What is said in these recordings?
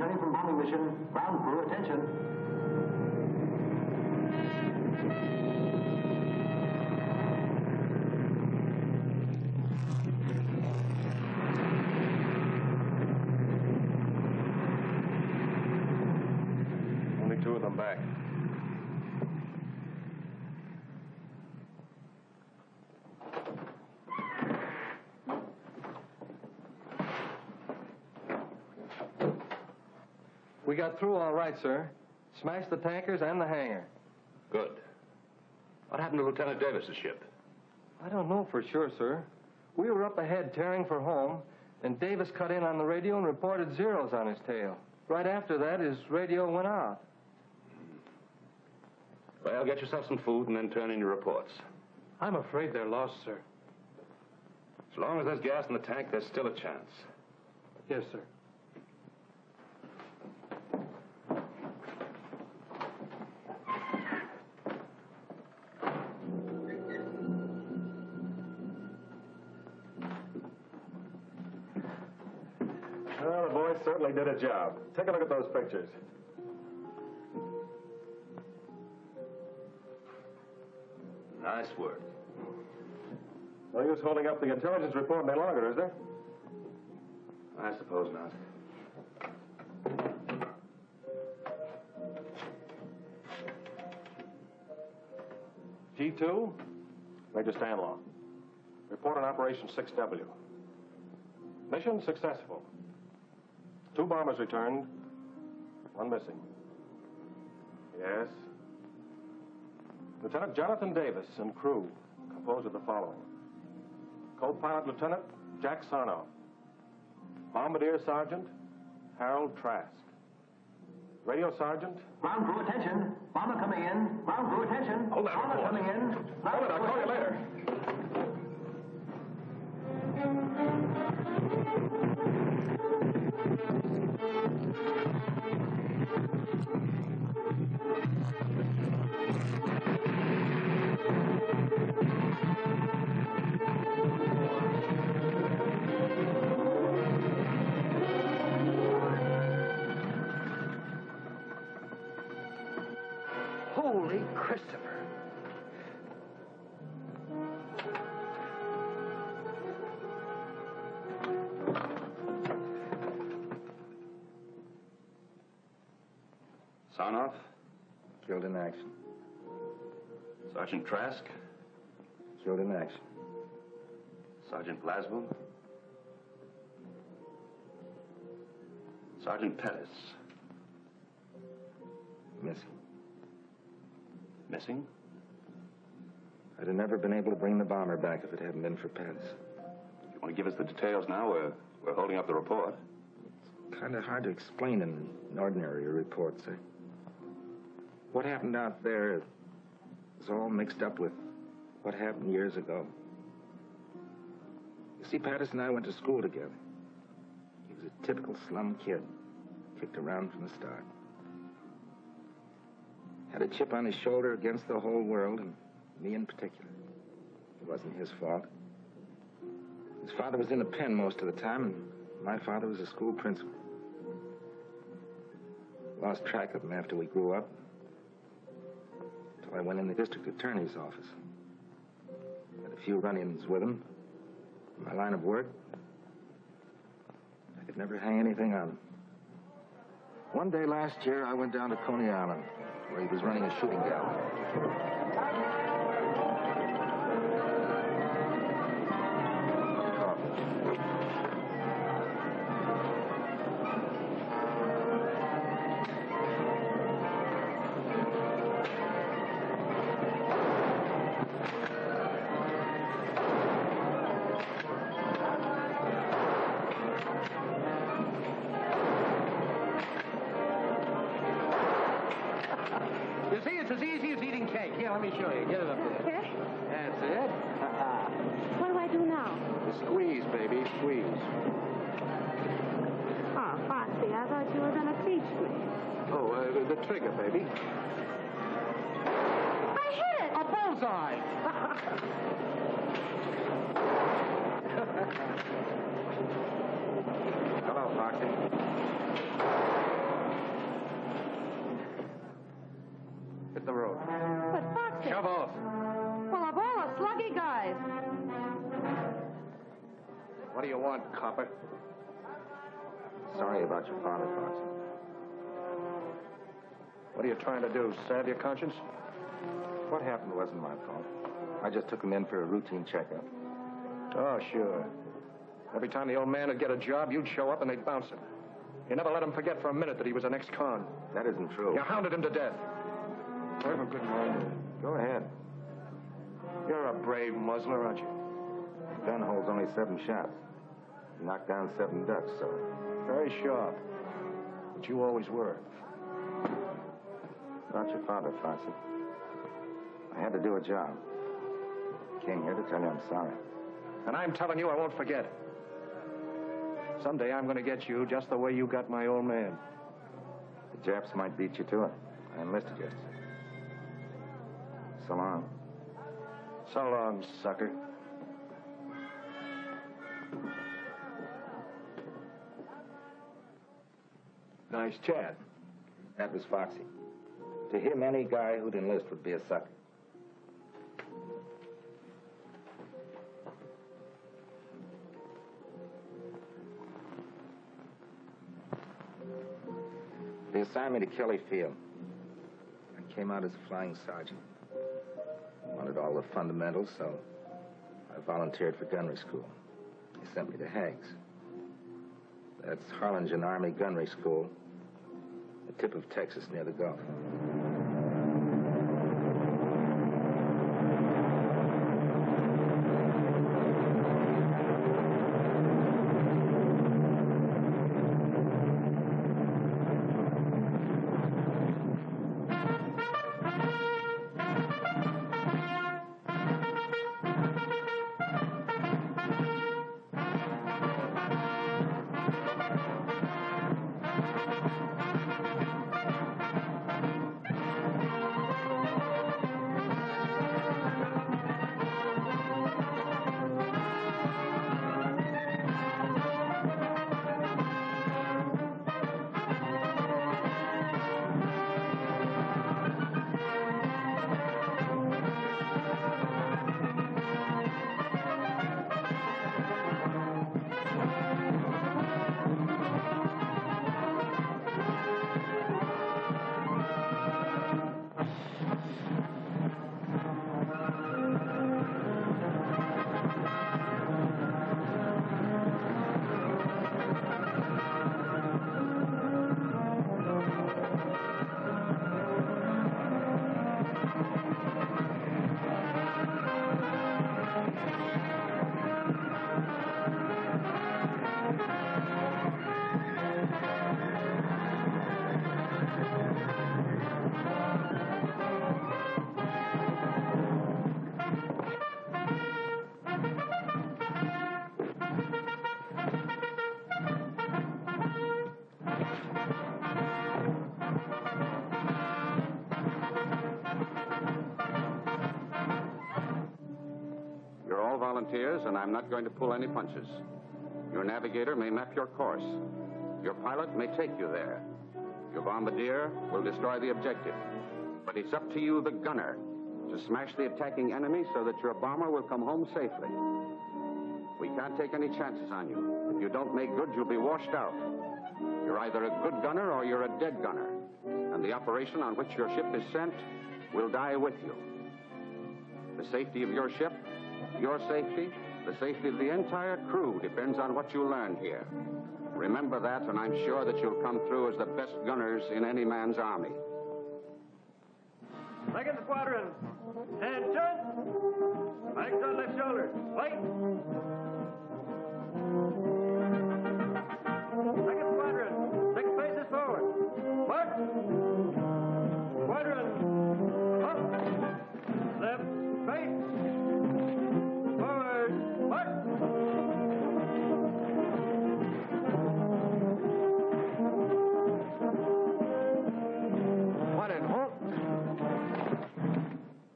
returning from bombing mission. Ground crew, attention. Only 2 of them back. We got through all right, sir. Smashed the tankers and the hangar. Good. What happened to Lieutenant Davis's ship? I don't know for sure, sir. We were up ahead tearing for home, and Davis cut in on the radio and reported zeros on his tail. Right after that, his radio went out. Well, get yourself some food and then turn in your reports. I'm afraid they're lost, sir. As long as there's gas in the tank, there's still a chance. Yes, sir. Well, the boys certainly did a job. Take a look at those pictures. Nice work. No use holding up the intelligence report any longer, is there? I suppose not. G2, Major Stanlaw. Report on Operation 6W. Mission successful. 2 bombers returned, 1 missing. Yes. Lieutenant Jonathan Davis and crew, composed of the following. Co-pilot Lieutenant Jack Sarnoff. Bombardier Sergeant Harold Trask. Radio Sergeant. Ground crew, attention. Bomber coming in. Ground crew, attention. Hold that Bomber report. coming in. Hold it, I'll call you later. Holy Christopher. Sarnoff? Killed in action. Sergeant Trask? Killed in action. Sergeant Blaswell? Sergeant Pettis? Missing. Missing? I'd have never been able to bring the bomber back if it hadn't been for Pettis. You want to give us the details now? We're holding up the report. It's kind of hard to explain in an ordinary report, sir. What happened out there is all mixed up with what happened years ago. You see, Pettis and I went to school together. He was a typical slum kid, kicked around from the start. Had a chip on his shoulder against the whole world, and me in particular. It wasn't his fault. His father was in the pen most of the time, and my father was a school principal. Lost track of him after we grew up, until I went in the district attorney's office. Had a few run-ins with him. In my line of work, I could never hang anything on him. One day last year, I went down to Coney Island, where he was running a shooting gallery. You see, it's as easy as eating cake. Here, let me show you. Get it up there. Okay. That's it. What do I do now? Squeeze, baby, squeeze. Oh, Foxy, I thought you were going to teach me. Oh, the trigger, baby. I hit it! A bullseye! Hello, Foxy. want, copper? Sorry about your father, Foxy. What are you trying to do, salve your conscience? What happened wasn't my fault. I just took him in for a routine checkup. Oh, sure. Every time the old man would get a job, you'd show up and they'd bounce him. You never let him forget for a minute that he was an ex-con. That isn't true. You hounded him to death. Have a good night. Go ahead. You're a brave muzzler, aren't you? The gun holds only 7 shots. You knocked down 7 ducks, so... Very sharp. But you always were. About your father, Foxy. I had to do a job. Came here to tell you I'm sorry. And I'm telling you I won't forget. Someday I'm going to get you just the way you got my old man. The Japs might beat you to it. I enlisted yesterday. So long. So long, sucker. Nice chat. That was Foxy. To him, any guy who'd enlist would be a sucker. They assigned me to Kelly Field. I came out as a flying sergeant. Wanted all the fundamentals, so I volunteered for gunnery school. They sent me to Hags. That's Harlingen Army Gunnery School, the tip of Texas near the Gulf. Volunteers, and I'm not going to pull any punches. Your navigator may map your course. Your pilot may take you there. Your bombardier will destroy the objective. But it's up to you, the gunner, to smash the attacking enemy so that your bomber will come home safely. We can't take any chances on you. If you don't make good, you'll be washed out. You're either a good gunner or you're a dead gunner. And the operation on which your ship is sent will die with you. The safety of your ship, your safety, the safety of the entire crew depends on what you learn here. Remember that, and I'm sure that you'll come through as the best gunners in any man's army. Second squadron. And turn. Flanks on left shoulder. Wait. Second squadron. 6 paces forward. March. Squadron. Up. Left. Face. Forward. March. What in halt?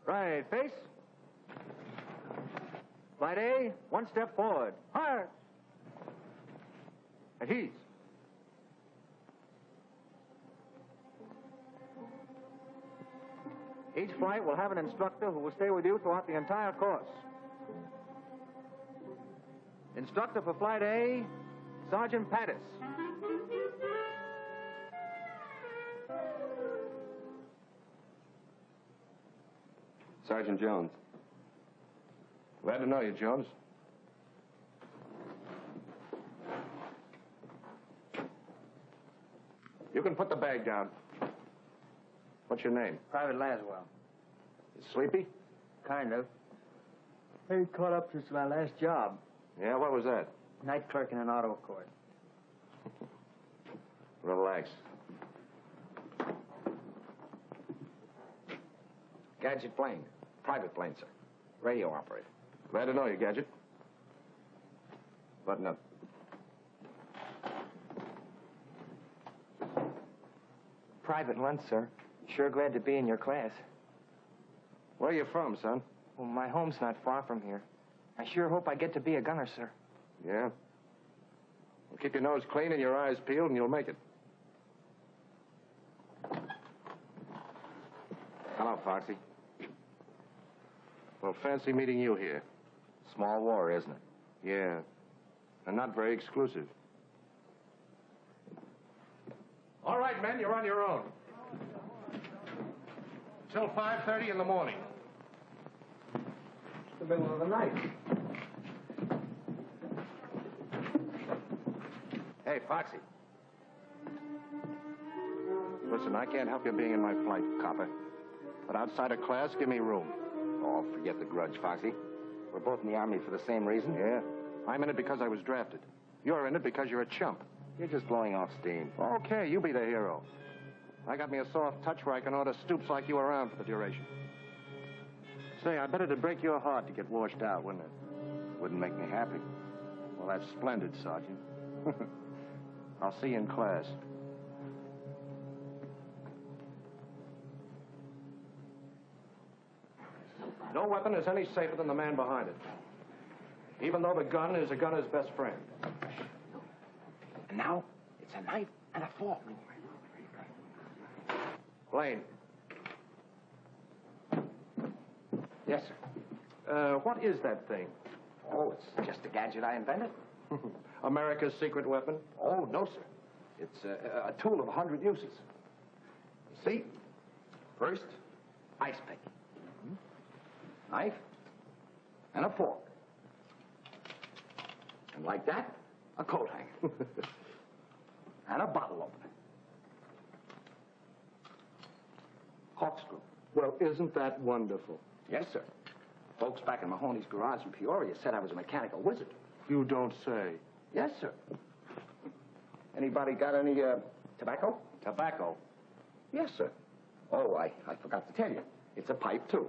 Right, face. Flight A, 1 step forward. Hard. At ease. Each flight will have an instructor who will stay with you throughout the entire course. Instructor for Flight A, Sergeant Pattis. Sergeant Jones. Glad to know you, Jones. You can put the bag down. What's your name? Private Laswell. You sleepy? Kind of. Very caught up since my last job. Yeah, what was that? Night clerk in an auto court. Relax. Gadget plane. Private plane, sir. Radio operator. Glad to know you, Gadget. Button up. Private lunch, sir. Sure glad to be in your class. Where are you from, son? Well, my home's not far from here. I sure hope I get to be a gunner, sir. Yeah? Well, keep your nose clean and your eyes peeled, and you'll make it. Hello, Foxy. Well, fancy meeting you here. Small war, isn't it? Yeah. And not very exclusive. All right, men, you're on your own. Till 5:30 in the morning. It's the middle of the night. Hey, Foxy. Listen, I can't help you being in my flight, copper. But outside of class, give me room. Oh, forget the grudge, Foxy. We're both in the Army for the same reason. Yeah? I'm in it because I was drafted. You're in it because you're a chump. You're just blowing off steam. Okay, you be the hero. I got me a soft touch where I can order stoops like you around for the duration. Say, I bet it'd break your heart to get washed out, wouldn't it? Wouldn't make me happy. Well, that's splendid, Sergeant. I'll see you in class. No weapon is any safer than the man behind it. Even though the gun is a gunner's best friend. And now, it's a knife and a fork. Lane. Yes, sir. What is that thing? Oh, it's just a gadget I invented. America's secret weapon? Oh, no, sir. It's a tool of 100 uses. See? First, ice pick. Knife and a fork. And like that, a coat hanger. And a bottle opener. Corkscrew. Well, isn't that wonderful? Yes, sir. Folks back in Mahoney's garage in Peoria said I was a mechanical wizard. You don't say. Yes, sir. Anybody got any, tobacco? Tobacco? Yes, sir. Oh, I forgot to tell you. It's a pipe, too.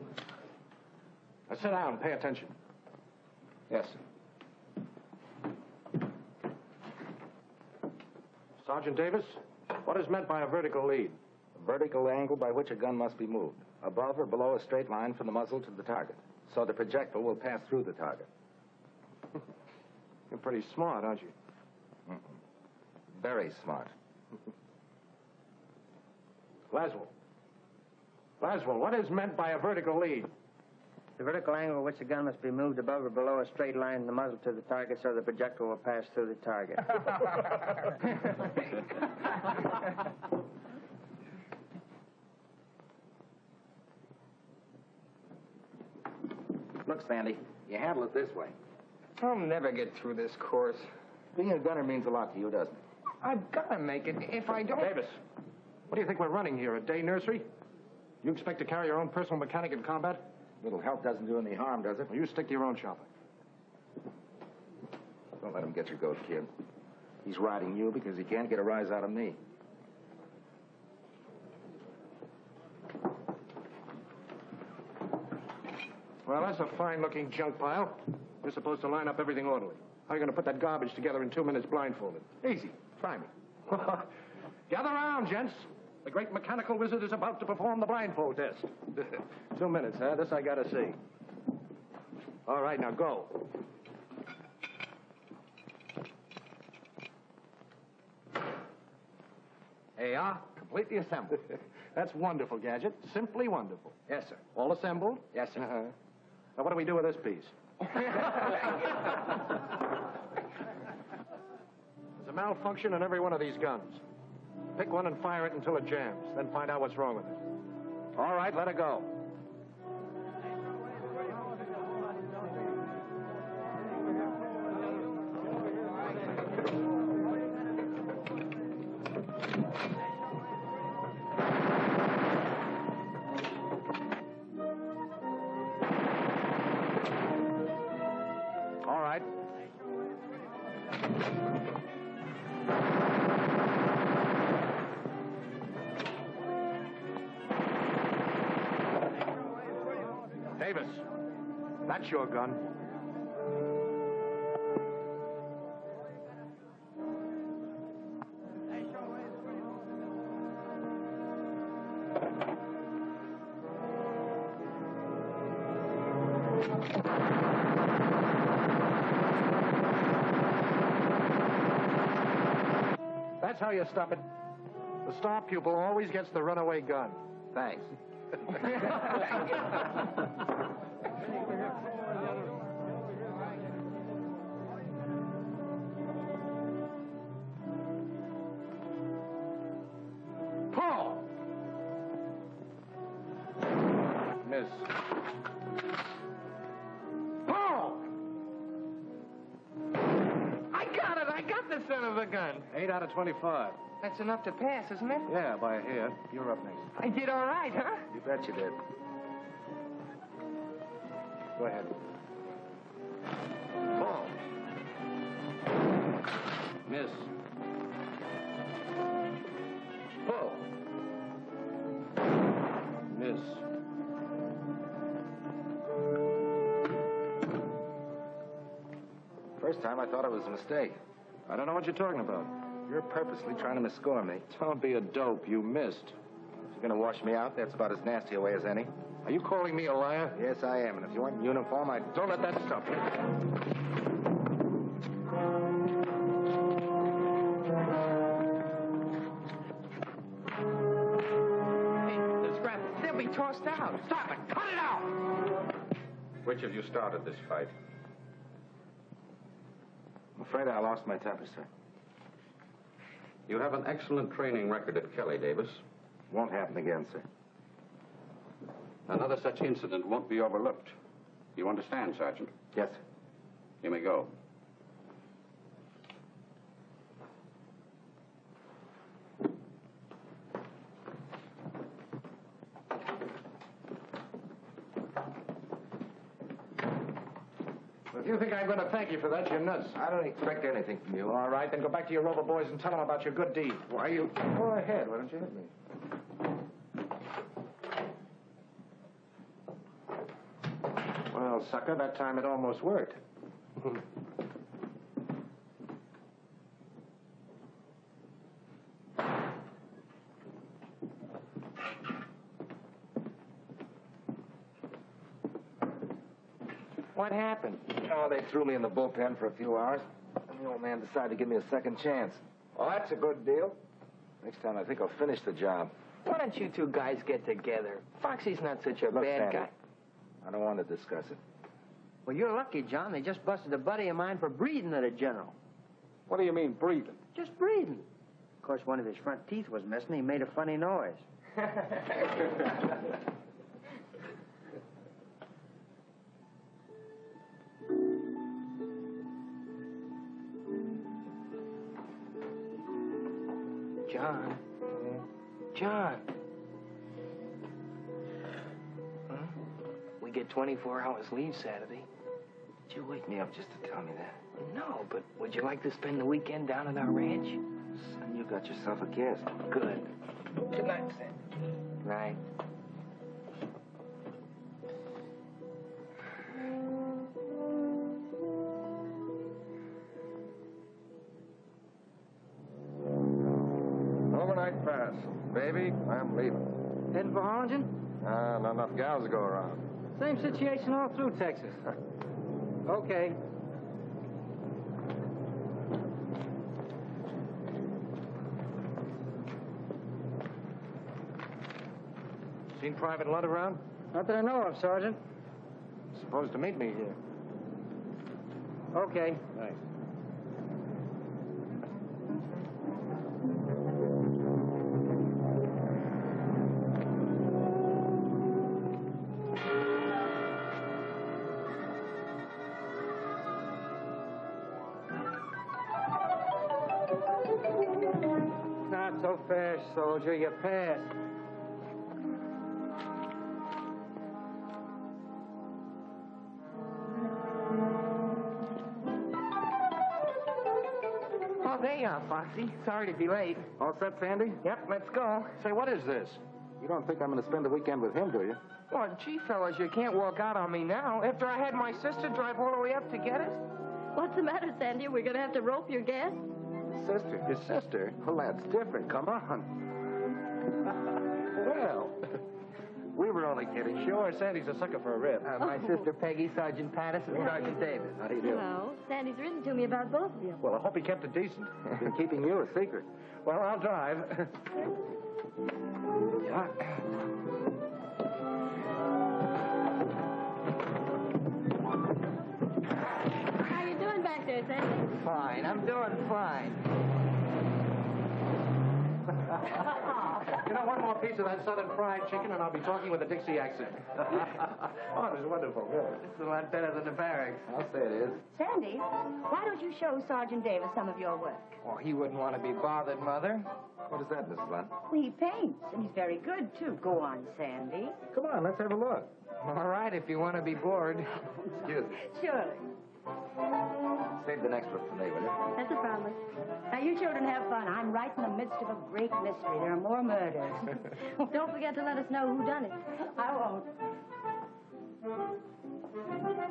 Now, sit down and pay attention. Yes, sir. Sergeant Davis, what is meant by a vertical lead? The vertical angle by which a gun must be moved, above or below a straight line from the muzzle to the target, so the projectile will pass through the target. You're pretty smart, aren't you? Very smart. Laswell. Laswell, what is meant by a vertical lead? The vertical angle at which the gun must be moved above or below a straight line from the muzzle to the target so the projectile will pass through the target. Look, Sandy, you handle it this way. I'll never get through this course. Being a gunner means a lot to you, doesn't it? I've got to make it. If I don't... Davis, what do you think we're running here, a day nursery? You expect to carry your own personal mechanic in combat? Little help doesn't do any harm, does it? Well, you stick to your own shopper. Don't let him get your goat, kid. He's riding you because he can't get a rise out of me. Well, that's a fine-looking junk pile. You're supposed to line up everything orderly. How are you going to put that garbage together in 2 minutes blindfolded? Easy. Try me. Gather around, gents. The great mechanical wizard is about to perform the blindfold test. 2 minutes, huh? This I got to see. All right, now go. There you are, completely assembled. That's wonderful, Gadget. Simply wonderful. Yes, sir. All assembled? Yes, sir. Now, what do we do with this piece? malfunction in every one of these guns. Pick one and fire it until it jams, then find out what's wrong with it. All right, let it go. All right. Davis, that's your gun. That's how you stop it. The star pupil always gets the runaway gun. Thanks. Paul! Miss. Paul! I got it. I got the son of a gun. 8 out of 25. That's enough to pass, isn't it? Yeah, by a hair. You're up next. I did all right, huh? You bet you did. Go ahead. Paul. Miss. Paul. Miss. First time I thought it was a mistake. I don't know what you're talking about. You're purposely trying to misscore me. Don't be a dope. You missed. If you're going to wash me out, that's about as nasty a way as any. Are you calling me a liar? Yes, I am. And if you weren't in uniform, I'd... Don't let that stop you. Hey, the scrap. They'll be tossed out. Stop it. Cut it out. Which of you started this fight? I'm afraid I lost my temper, sir. You have an excellent training record at Kelly, Davis. Won't happen again, sir. Another such incident won't be overlooked. You understand, Sergeant? Yes, sir. You may go. If you think I'm going to thank you for that, you're nuts. I don't expect anything from you. All right, then go back to your Rover boys and tell them about your good deed. Why you... Go ahead. Why don't you hit me? Well, sucker, that time it almost worked. What happened? Oh, they threw me in the bullpen for a few hours. And the old man decided to give me a second chance. Well, that's a good deal. Next time, I think I'll finish the job. Why don't you two guys get together? Foxy's not such a Look, bad Sandy, guy. I don't want to discuss it. Well, you're lucky, John. They just busted a buddy of mine for breathing at a general. What do you mean, breathing? Just breathing. Of course, one of his front teeth was missing. He made a funny noise. John. John. Huh? We get 24 hours leave Saturday. Did you wake me up just to tell me that? No, but would you like to spend the weekend down at our ranch? Son, you got yourself a guest. Good. Good night, Sandy. Night. Overnight pass. Baby, I'm leaving. Heading for Harlingen? Not enough gals to go around. Same situation all through Texas. Okay. Seen Private Lunt around? Not that I know of, Sergeant. Supposed to meet me here. Okay. Thanks. so fast, soldier. You passed. Oh, there you are, Foxy. Sorry to be late. All set, Sandy? Yep, let's go. Say, what is this? You don't think I'm going to spend the weekend with him, do you? Well, gee, fellas, you can't walk out on me now after I had my sister drive all the way up to get us. What's the matter, Sandy? We're going to have to rope your guest? Sister? His sister? Well, that's different. Come on. Well, we were only kidding. Sure, Sandy's a sucker for a rib. My sister Peggy, Sergeant Patterson, Sergeant Davis. How do you do? Hello. Sandy's written to me about both of you. Well, I hope he kept it decent. Been keeping you a secret. Well, I'll drive. Yeah. How you doing back there, Sandy? Fine. I'm doing fine. You know, one more piece of that southern fried chicken, and I'll be talking with a Dixie accent. Oh, it was wonderful. Good. It's a lot better than the barracks. I'll say it is. Sandy, why don't you show Sergeant Davis some of your work? Oh, he wouldn't want to be bothered, Mother. What is that, Miss Blunt? Well, he paints, and he's very good, too. Go on, Sandy. Come on, let's have a look. All right, if you want to be bored. Excuse me. Surely. Save the next one for me, will you? That's a promise. Now, you children have fun. I'm right in the midst of a great mystery. There are more murders. Don't forget to let us know who done it. I won't.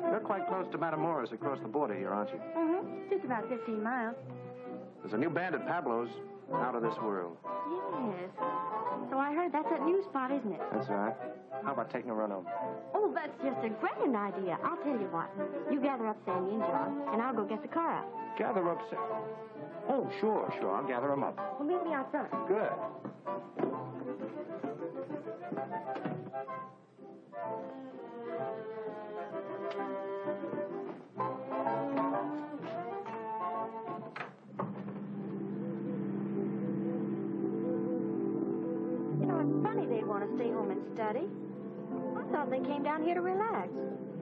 You're quite close to Matamoros across the border here, aren't you? Mm-hmm. Just about 15 miles. There's a new band at Pablo's, out of this world. Yes. So I heard that's that new spot, isn't it? That's right. How about taking a run home? Oh, that's just a grand idea. I'll tell you what. You gather up Sandy and John, and I'll go get the car out. Gather up, Oh, sure. I'll gather them up. Well, meet me out front. Good. You know, it's funny they'd want to stay home and study. I thought they came down here to relax.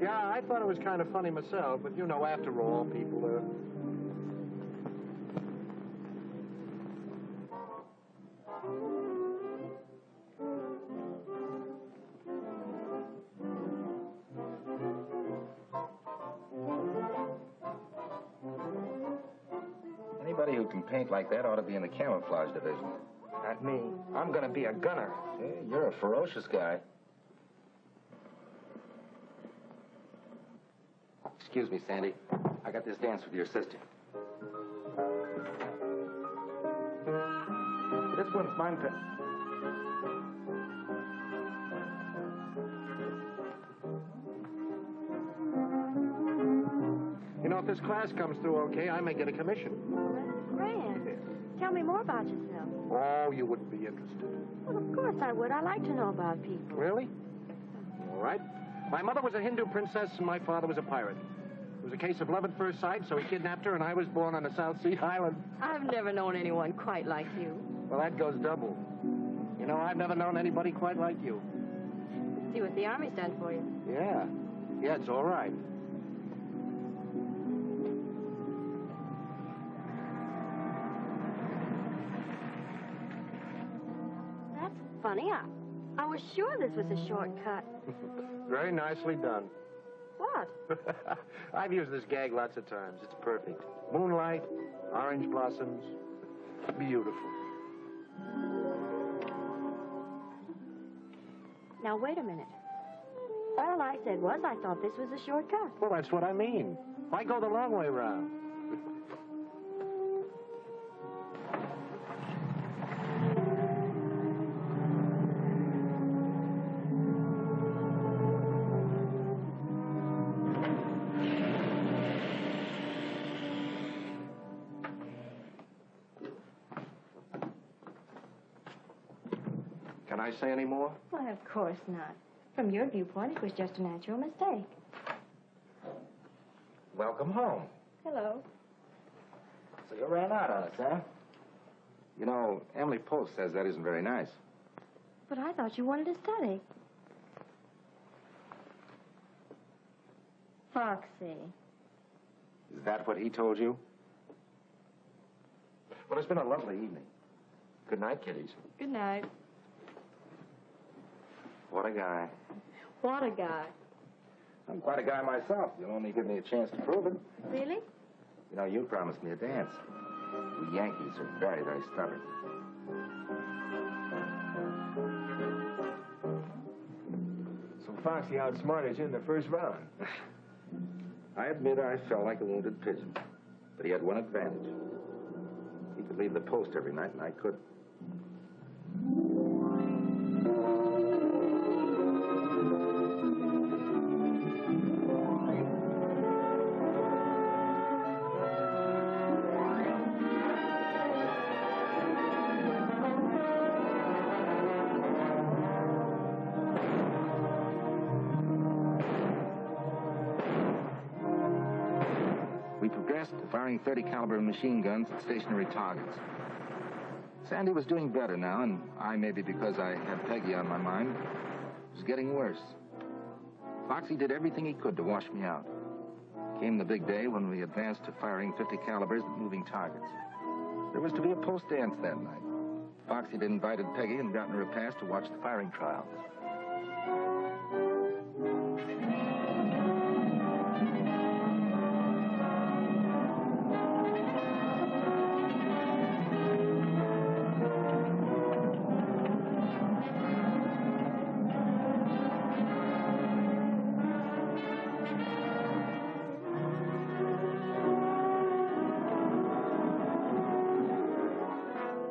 Yeah, I thought it was kind of funny myself, but you know, after all, people are... Anybody who can paint like that ought to be in the camouflage division. Not me. I'm going to be a gunner. Hey, you're a ferocious guy. Excuse me, Sandy. I got this dance with your sister. This one's mine. You know, if this class comes through okay, I may get a commission. That's grand. Tell me more about yourself. Oh, you wouldn't be interested. Well, of course I would. I like to know about people. Really? All right. My mother was a Hindu princess, and my father was a pirate. It was a case of love at first sight, so he kidnapped her, and I was born on a South Sea island. I've never known anyone quite like you. Well, that goes double. You know, I've never known anybody quite like you. See what the Army's done for you. Yeah. Yeah, it's all right. That's funny. I was sure this was a shortcut. Very nicely done. What? I've used this gag lots of times. It's perfect. Moonlight, orange blossoms. Beautiful. Now, wait a minute. All I said was I thought this was a shortcut. Well, that's what I mean. Why go the long way round? Can I say any more? Why, of course not. From your viewpoint, it was just a natural mistake. Welcome home. Hello. So you ran out on us, huh? You know, Emily Post says that isn't very nice. But I thought you wanted to study. Foxy. Is that what he told you? Well, it's been a lovely evening. Good night, kiddies. Good night. What a guy. What a guy. I'm quite a guy myself. You'll only give me a chance to prove it. Really? You know, you promised me a dance. We Yankees are very, very stubborn. So Foxy outsmarted you in the first round. I admit I felt like a wounded pigeon. But he had one advantage. He could leave the post every night, and I couldn't. We progressed to firing 30 caliber machine guns at stationary targets. Sandy was doing better now, and I, maybe because I had Peggy on my mind, was getting worse. Foxy did everything he could to wash me out. Came the big day when we advanced to firing 50 calibers at moving targets. There was to be a post dance that night. Foxy had invited Peggy and gotten her a pass to watch the firing trials.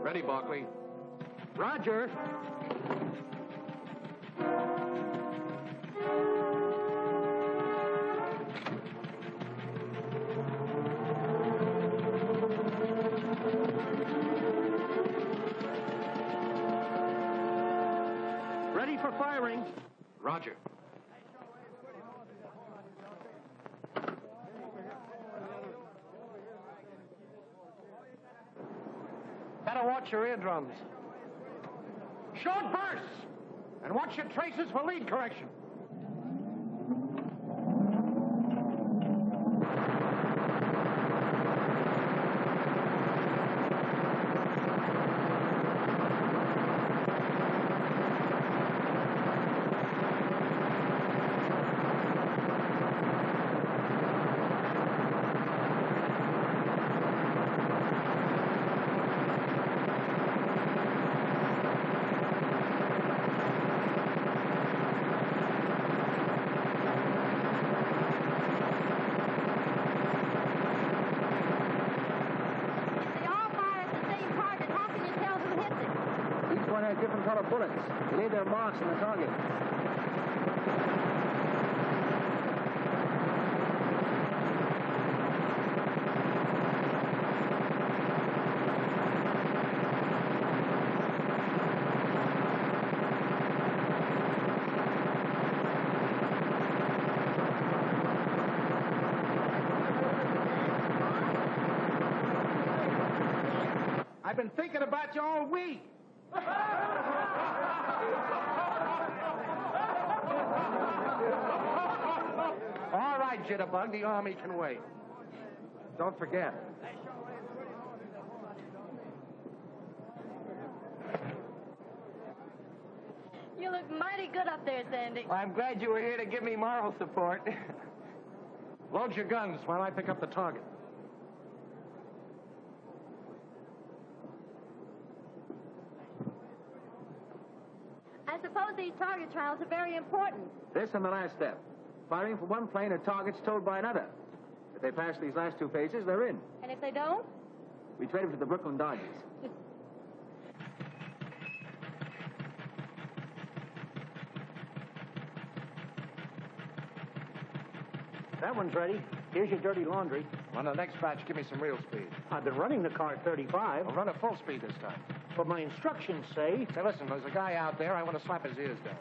Ready, Barkley. Roger. Ready for firing. Roger. Better watch your eardrums. Short bursts! And watch your traces for lead correction. Different color bullets. They leave their marks on the target. I've been thinking about you all week. All right, Jitterbug, the Army can wait. Don't forget. You look mighty good up there, Sandy. Well, I'm glad you were here to give me moral support. Load your guns while I pick up the target. I suppose these target trials are very important. This and the last step. Firing from one plane at targets towed by another. If they pass these last two phases, they're in. And if they don't? We trade them to the Brooklyn Dodgers. That one's ready. Here's your dirty laundry. On the next batch, give me some real speed. I've been running the car at 35. I'll run at full speed this time. But my instructions say... Say, listen, there's a guy out there. I want to slap his ears down.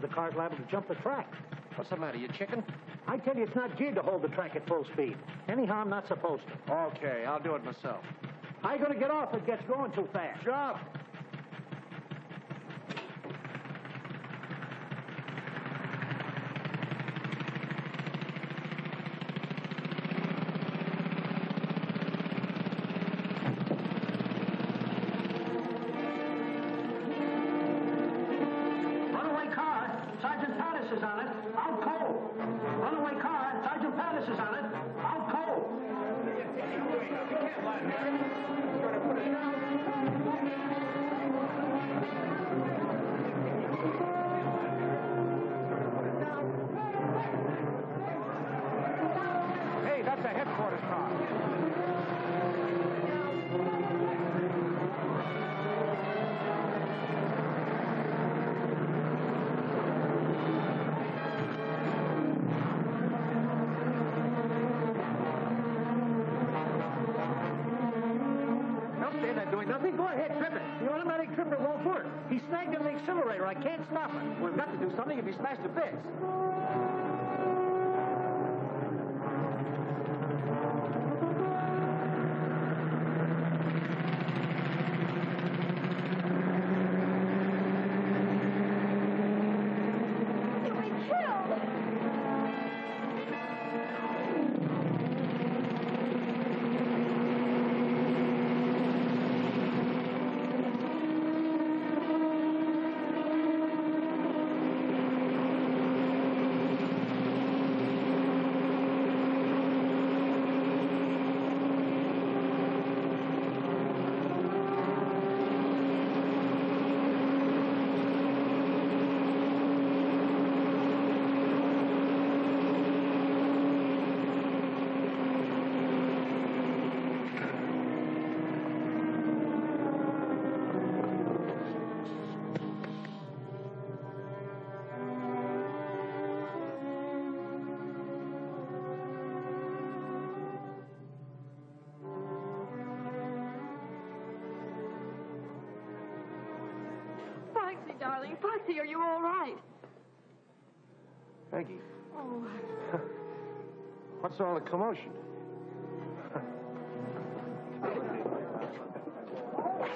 The car's liable to jump the track. What's the matter, you chicken? I tell you, it's not geared to hold the track at full speed. Anyhow, I'm not supposed to. Okay, I'll do it myself. How you going to get off if it gets going too fast? Jump! harnesses on it. Out cold. You can't lie to me. You're going to put it down. Hey, that's a headquarters car. Nothing. Go ahead, trip it. The automatic tripper won't work. He snagged on the accelerator. I can't stop it. We've got to do something if he smashed to bits. Darling, Foxy, are you all right? Peggy. Oh. What's all the commotion?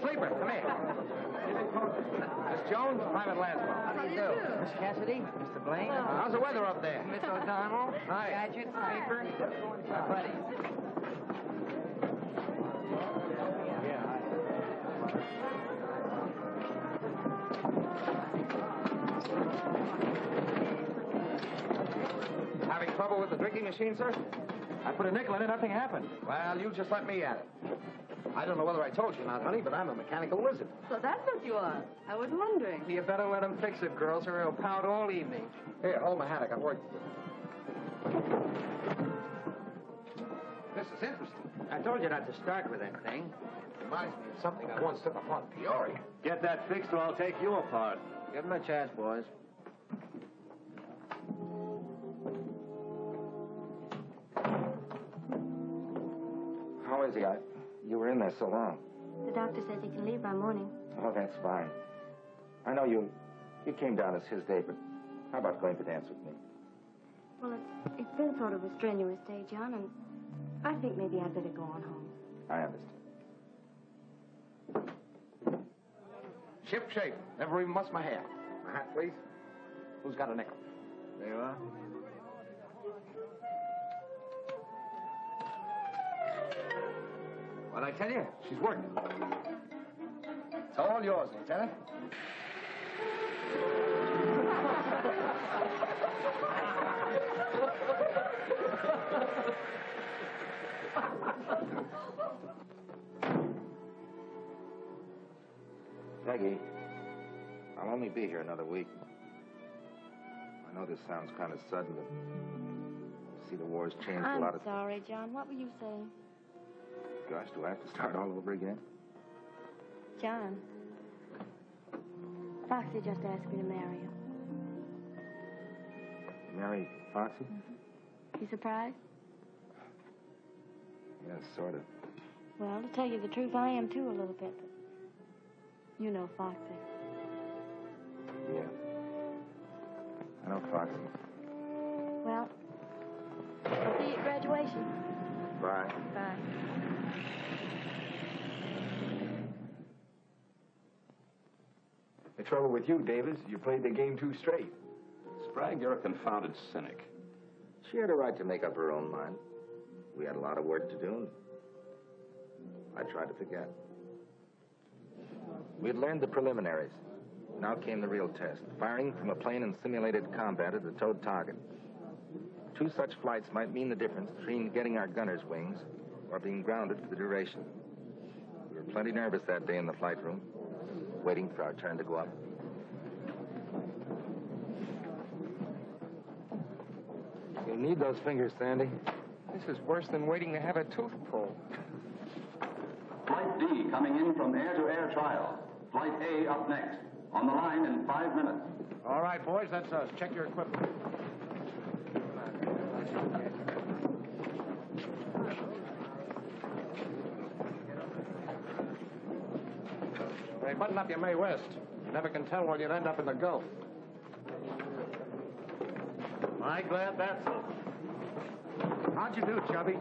Sleeper, come here. Miss Jones, Private Lansdale. How do you do? Miss Cassidy, Mr. Blaine. How's the weather up there? Miss O'Donnell. Hi. Gadget, paper. Buddy. Having trouble with the drinking machine, sir? I put a nickel in it, nothing happened. Well, you just let me at it. I don't know whether I told you or not, honey, but I'm a mechanical wizard. So that's what you are. I was wondering. You better let him fix it, girls, or he'll pout all evening. Here, hold my hat. I got work to do. This is interesting. I told you not to start with that thing. Reminds me of something I once took upon Peoria. Get that fixed or I'll take you apart. Give him a chance, boys. How is he? You were in there so long. The doctor says he can leave by morning. Oh, that's fine. I know you came down as his day, but how about going to dance with me? Well, it's been sort of a strenuous day, John, and I think maybe I'd better go on home. I understand. Ship shape. Never even mussed my hair. My hat, please. Who's got a nickel? There you are. What'd I tell you? She's working. It's all yours, Lieutenant. Peggy, I'll only be here another week. I know this sounds kind of sudden, but see, the war's changed a lot of... I'm sorry, John. What were you saying? Gosh, do I have to start all over again? John, Foxy just asked me to marry him. Marry Foxy? You surprised? Yeah, sort of. Well, to tell you the truth, I am too a little bit. But you know Foxy. Yeah. I know Foxy. Well, I'll see you at graduation. Bye. Bye. The trouble with you, Davis, you played the game too straight. Sprague, you're a confounded cynic. She had a right to make up her own mind. We had a lot of work to do, and I tried to forget. We'd learned the preliminaries. Now came the real test. Firing from a plane in simulated combat at the towed target. 2 such flights might mean the difference between getting our gunner's wings or being grounded for the duration. We were plenty nervous that day in the flight room, waiting for our turn to go up. You'll need those fingers, Sandy. This is worse than waiting to have a tooth pulled. Flight D coming in from air-to-air trial. Flight A up next. On the line in 5 minutes. All right, boys, that's us. Check your equipment. Hey, button up your Mae West. You never can tell where you'll end up in the Gulf. Am I glad that's over? How'd you do, Chubby?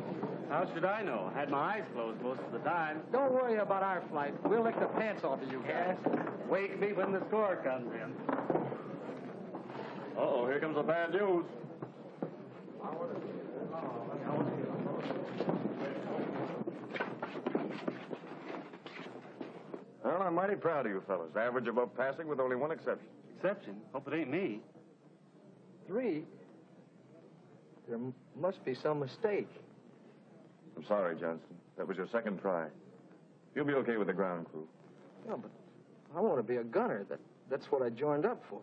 How should I know? I had my eyes closed most of the time. Don't worry about our flight. We'll lick the pants off of you guys. Wake me when the score comes in. Uh-oh, here comes the bad news. Well, I'm mighty proud of you fellas. Average above passing with only one exception. Exception? Hope it ain't me. 3? There must be some mistake. I'm sorry, Johnston. That was your second try. You'll be okay with the ground crew. No, but I want to be a gunner. That's what I joined up for.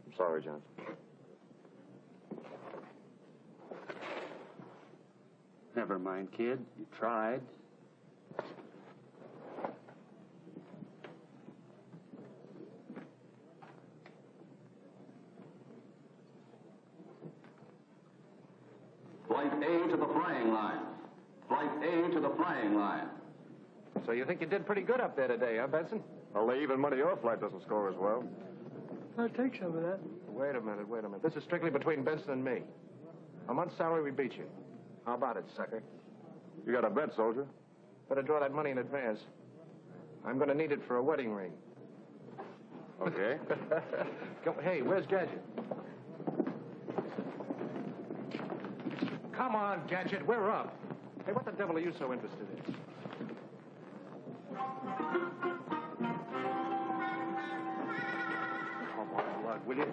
I'm sorry, Johnston. Never mind, kid. You tried. Flight A to the flying line. Flight A to the flying line. So you think you did pretty good up there today, huh, Benson? Well, they even money your flight doesn't score as well. I'll take some of that. Wait a minute. This is strictly between Benson and me. A month's salary, we beat you. How about it, sucker? You got a bet, soldier. Better draw that money in advance. I'm going to need it for a wedding ring. Okay. Hey, where's Gadget? Come on, Gadget, we're up. Hey, what the devil are you so interested in? Come on, Lud, will you?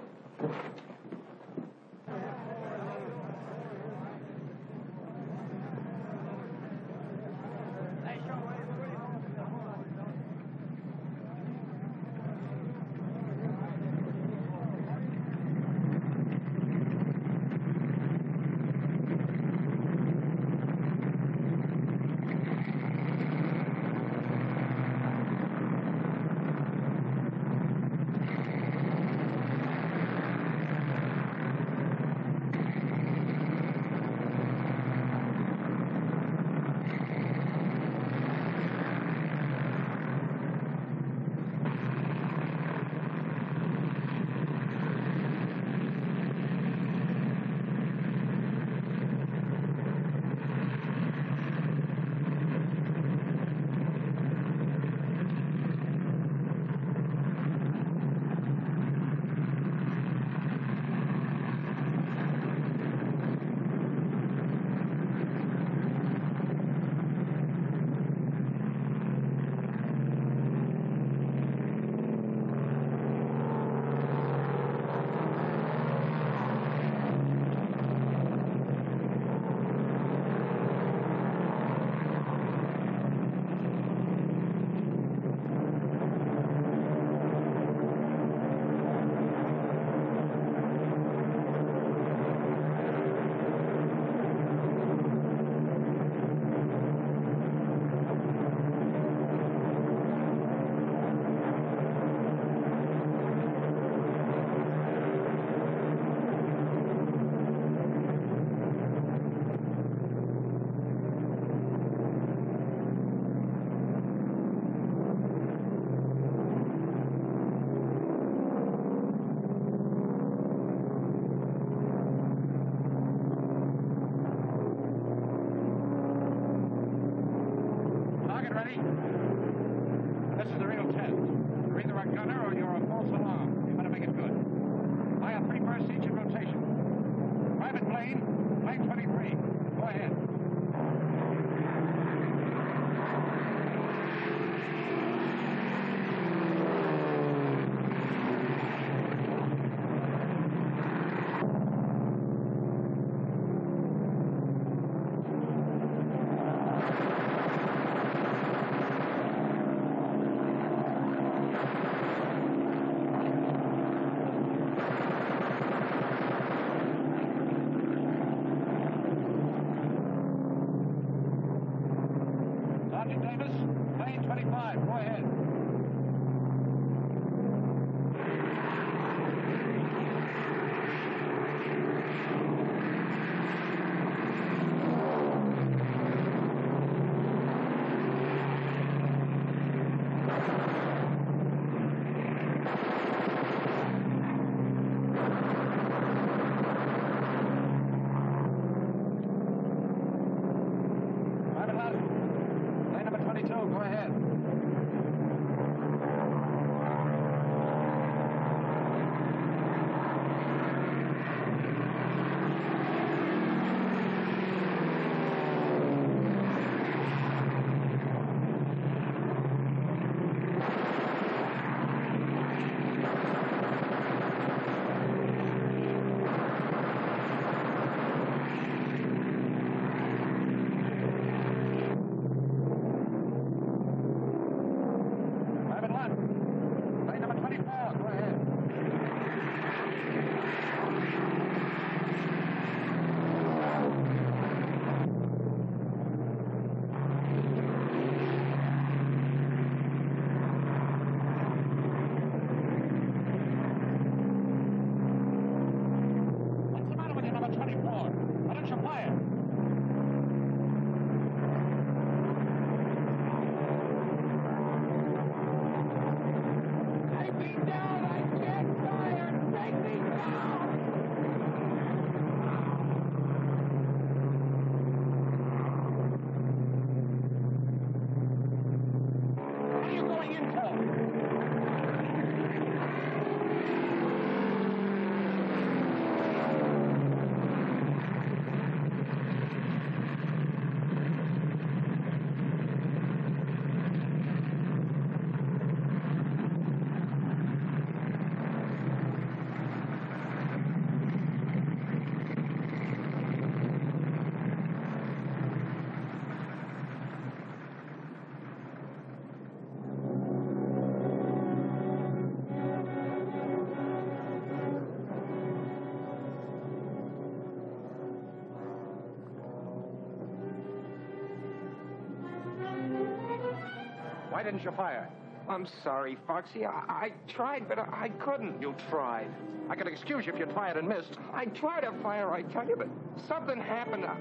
Why didn't you fire? I'm sorry, Foxy. I tried, but I couldn't. You tried. I could excuse you if you'd fired and missed. I tried to fire, I tell you, but something happened. I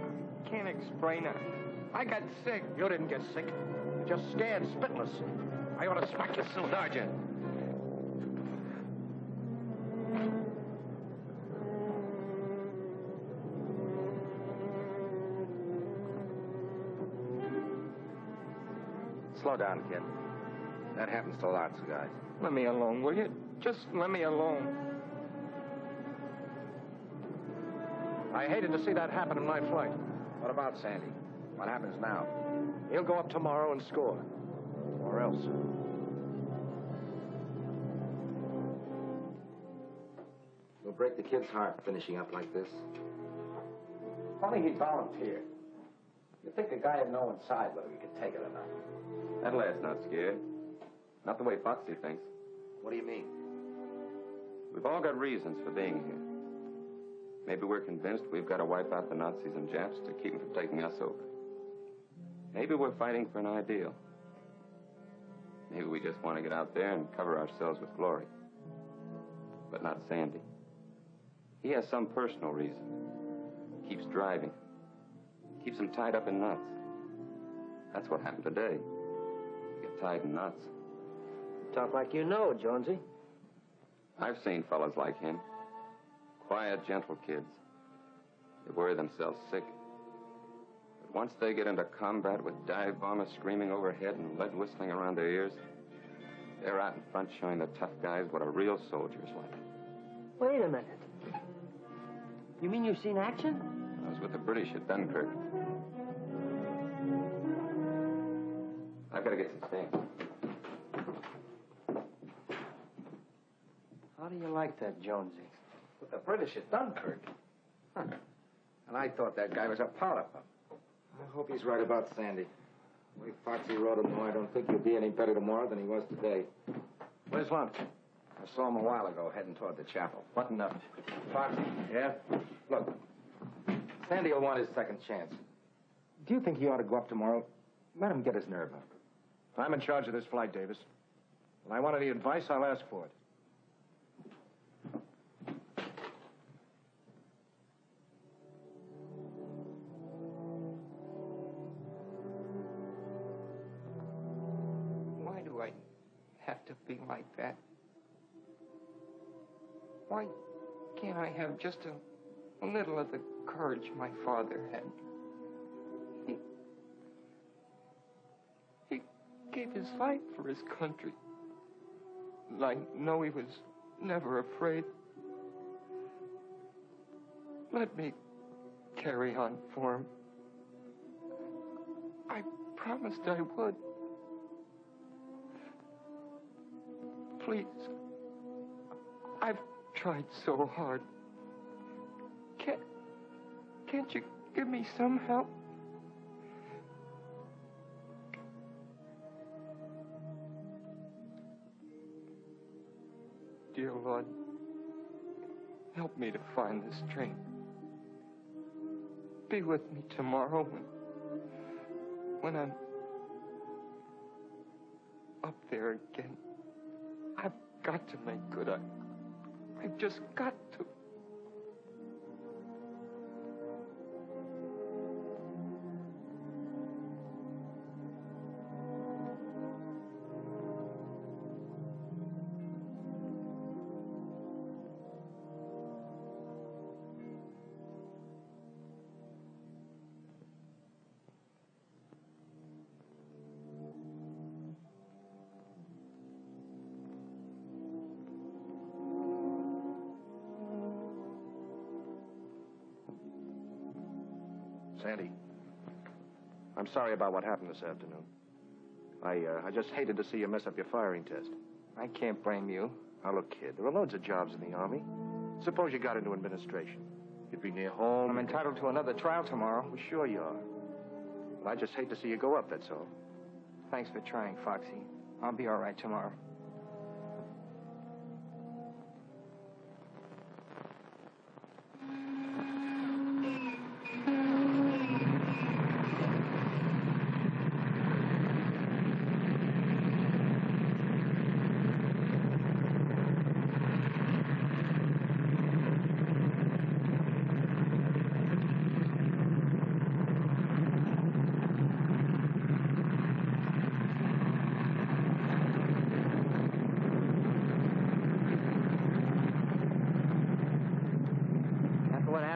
can't explain it. I got sick. You didn't get sick. You're just scared, spitless. I ought to smack you soon. Sergeant. Slow down, kid. That happens to lots of guys. Let me alone, will you? Just let me alone. I hated to see that happen in my flight. What about Sandy? What happens now? He'll go up tomorrow and score. Or else. We'll break the kid's heart finishing up like this. Funny he volunteered. You'd think a guy would know inside whether he could take it or not. That lad's not scared. Not the way Foxy thinks. What do you mean? We've all got reasons for being here. Maybe we're convinced we've got to wipe out the Nazis and Japs to keep them from taking us over. Maybe we're fighting for an ideal. Maybe we just want to get out there and cover ourselves with glory. But not Sandy. He has some personal reason. Keeps driving. Keeps him tied up in knots. That's what happened today. Get tied in knots. Talk like you know, Jonesy. I've seen fellas like him. Quiet, gentle kids. They worry themselves sick. But once they get into combat with dive bombers screaming overhead and lead whistling around their ears, they're out in front showing the tough guys what a real soldier's like. Wait a minute. You mean you've seen action? I was with the British at Dunkirk. I've got to get some stamps. How do you like that, Jonesy? With the British at Dunkirk. Huh. And I thought that guy was a powder puff. I hope he's right about Sandy. The way Foxy rode him, I don't think he'll be any better tomorrow than he was today. Where's lunch? I saw him a while ago heading toward the chapel. Button up. Foxy. Yeah? Look, Sandy will want his second chance. Do you think he ought to go up tomorrow? Let him get his nerve up. I'm in charge of this flight, Davis. When I want any advice, I'll ask for it. Why do I have to be like that? Why can't I have just a little of the courage my father had? He gave his life for his country. And I know he was never afraid. Let me carry on for him. I promised I would. Please. I've tried so hard. Can't you give me some help? Dear Lord, help me to find this train. Be with me tomorrow when I'm up there again. I've got to make good. I've just got to. Sandy, I'm sorry about what happened this afternoon. I just hated to see you mess up your firing test. I can't blame you. Now, look, kid, there are loads of jobs in the Army. Suppose you got into administration. You'd be near home. I'm entitled to another trial tomorrow. Well, sure you are. But I just hate to see you go up, that's all. Thanks for trying, Foxy. I'll be all right tomorrow.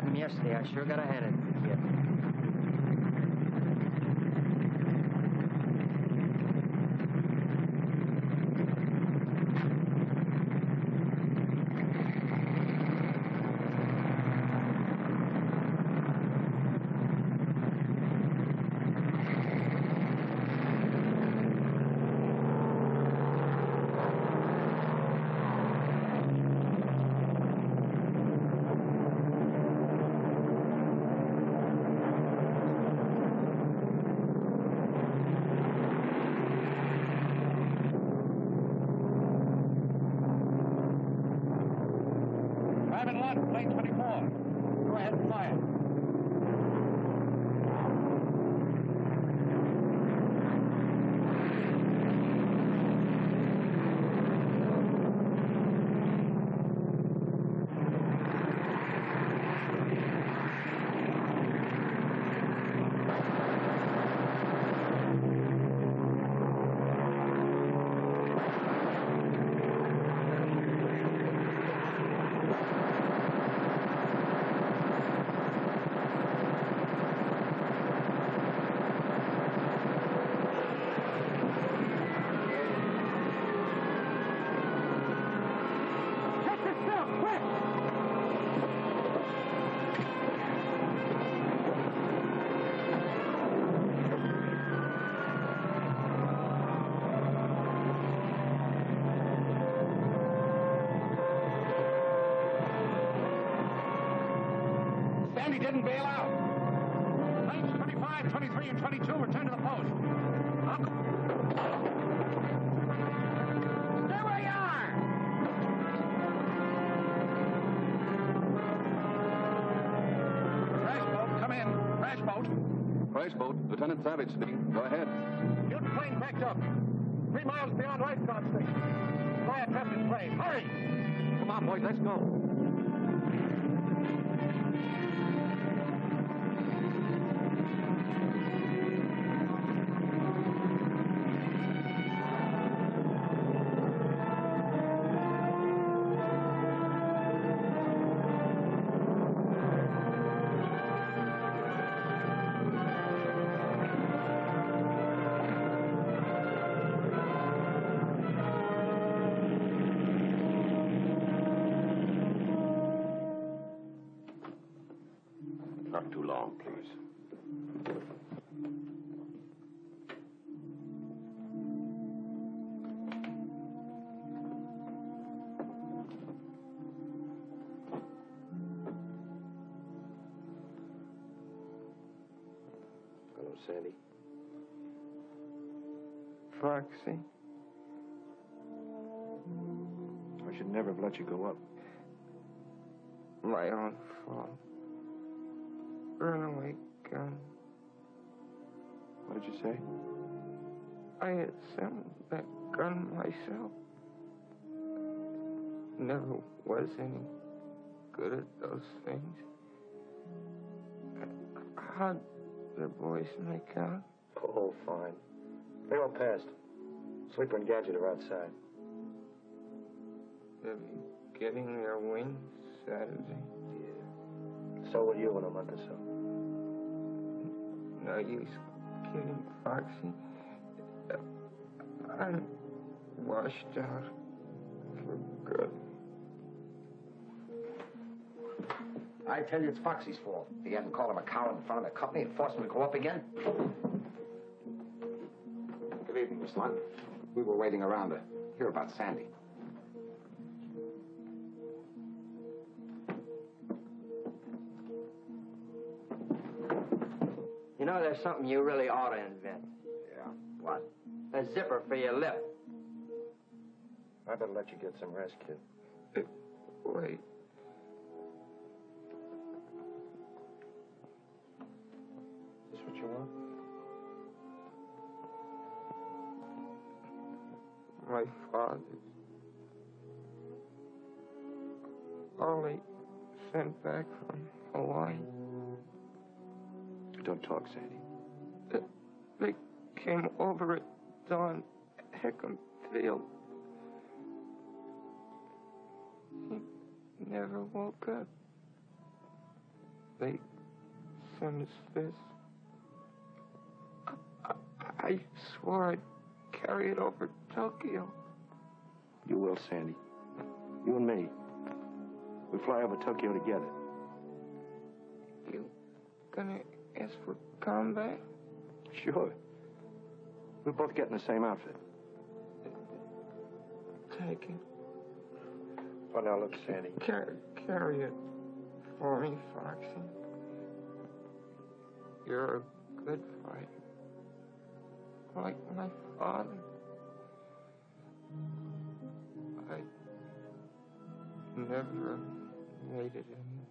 happened yesterday. I sure got a hand in it, kid. Private 1, plane 24. Go ahead and fire. Sandy didn't bail out. Planes 25, 23, and 22 return to the post. Stay where you are! Crash boat, come in. Crash boat. Crash boat, Lieutenant Savage speaking. Go ahead. Newton plane backed up. 3 miles beyond Lifeguard Street. Fire captain's plane. Hurry! Come on, boys, let's go. Not too long, please. Hello, Sandy. Foxy. I should never have let you go up. My own fault. Runaway gun. What did you say? I had assembled that gun myself. Never was any good at those things. How'd the boys make out? Oh, fine. They all passed. Sleeper and Gadget are outside. They'll be getting their wings Saturday. Yeah. So will you in a month or so. No use kidding, Foxy. I'm washed out for good. I tell you, it's Foxy's fault. He hadn't called him a coward in front of the company and forced him to go up again. Good evening, Miss Lund. We were waiting around to hear about Sandy. You know, there's something you really ought to invent. Yeah, what? A zipper for your lip. I better let you get some rest, kid. Wait. Is this what you want? My father. Ollie sent back from Hawaii. Don't talk, Sandy. They came over at dawn, Hickam Field. He never woke up. they send us this. I swore I'd carry it over Tokyo. You will, Sandy. You and me. We fly over Tokyo together. You gonna ask for combat? Sure. We'll both get in the same outfit. Take it. Oh, now look, Sandy. Carry it for me, Foxy. You're a good fighter. Like my father. I never made it anyway.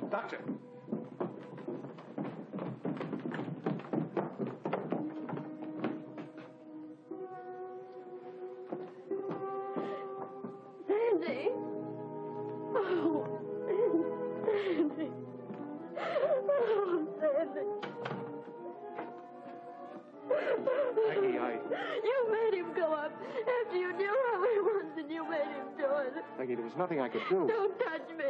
Doctor! Sandy. Oh, Sandy. Oh, Sandy. Maggie, You made him go up after you knew how he was and you made him do it. Maggie, there was nothing I could do. Don't touch me.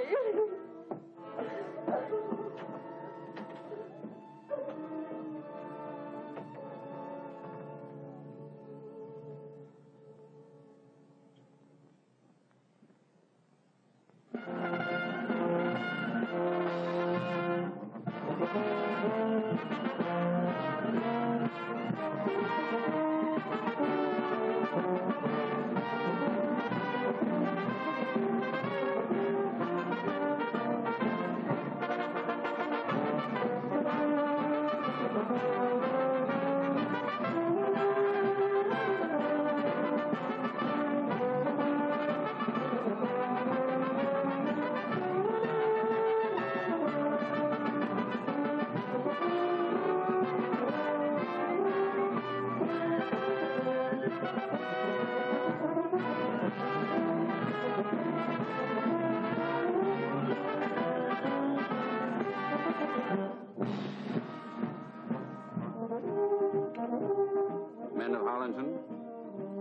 Men of Harlingen,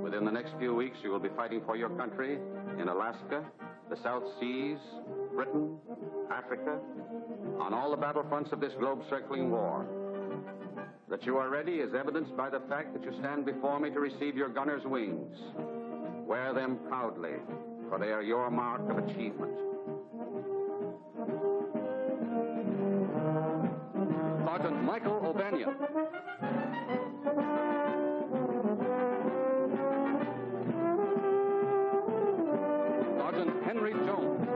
within the next few weeks you will be fighting for your country in Alaska, the South Seas, Britain, Africa, on all the battlefronts of this globe-circling war. That you are ready is evidenced by the fact that you stand before me to receive your gunner's wings. Wear them proudly, for they are your mark of achievement. Sergeant Michael O'Banion. Sergeant Henry Jones.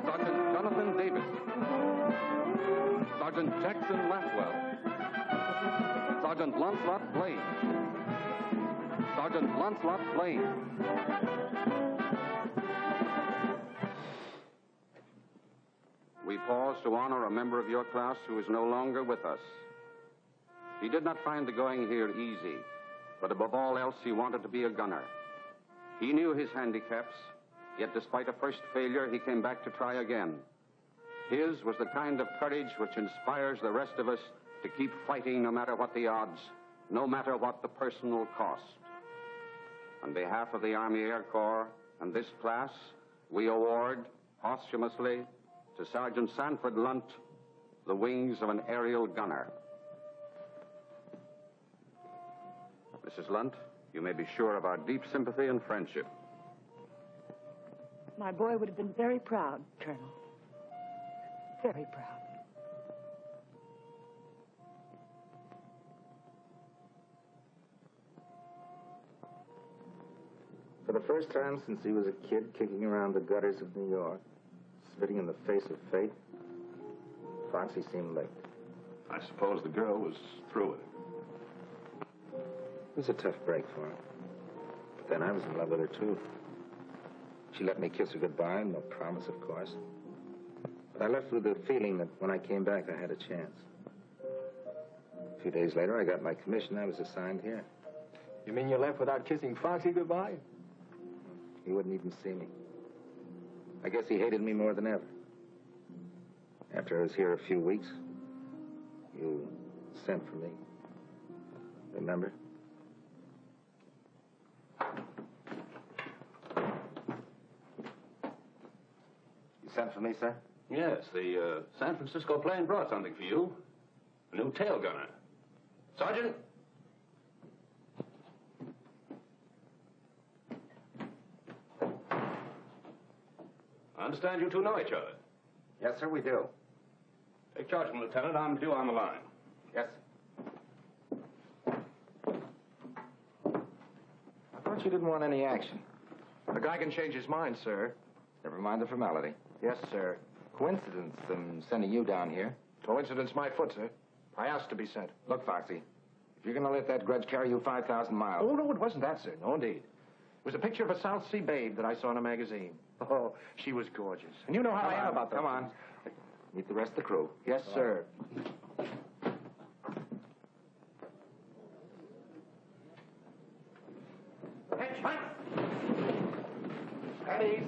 Sergeant Jonathan Davis. Sergeant Jackson Lathwell. Sergeant Lancelot Blaine. Sergeant Lancelot Blaine. We pause to honor a member of your class who is no longer with us. He did not find the going here easy, but above all else, he wanted to be a gunner. He knew his handicaps, yet despite a first failure, he came back to try again. His was the kind of courage which inspires the rest of us to keep fighting no matter what the odds, no matter what the personal cost. On behalf of the Army Air Corps and this class, we award, posthumously, to Sergeant Sanford Lunt, the wings of an aerial gunner. Mrs. Lunt, you may be sure of our deep sympathy and friendship. My boy would have been very proud, Colonel. Very proud. For the first time since he was a kid kicking around the gutters of New York, spitting in the face of fate, Foxy seemed licked. I suppose the girl was through with it. It was a tough break for her. But then I was in love with her, too. She let me kiss her goodbye, no promise, of course. But I left with the feeling that when I came back, I had a chance. A few days later, I got my commission. I was assigned here. You mean you left without kissing Foxy goodbye? He wouldn't even see me. I guess he hated me more than ever. After I was here a few weeks, you sent for me. Remember? You sent for me, sir? Yes, the San Francisco plane brought something for you. A new tail gunner. Sergeant? I understand you two know each other. Yes, sir, we do. Take charge of him, Lieutenant. I'm due on the line. Yes. I thought you didn't want any action. The guy can change his mind, sir. Never mind the formality. Yes, sir. Coincidence, sending you down here. Coincidence my foot, sir. I asked to be sent. Look, Foxy, if you're going to let that grudge carry you 5,000 miles... Oh, no, it wasn't that, sir. No, indeed. It was a picture of a South Sea babe that I saw in a magazine. Oh, she was gorgeous. And you know how I am about those. Come on. Meet the rest of the crew. Yes, sir. Henchman! At ease.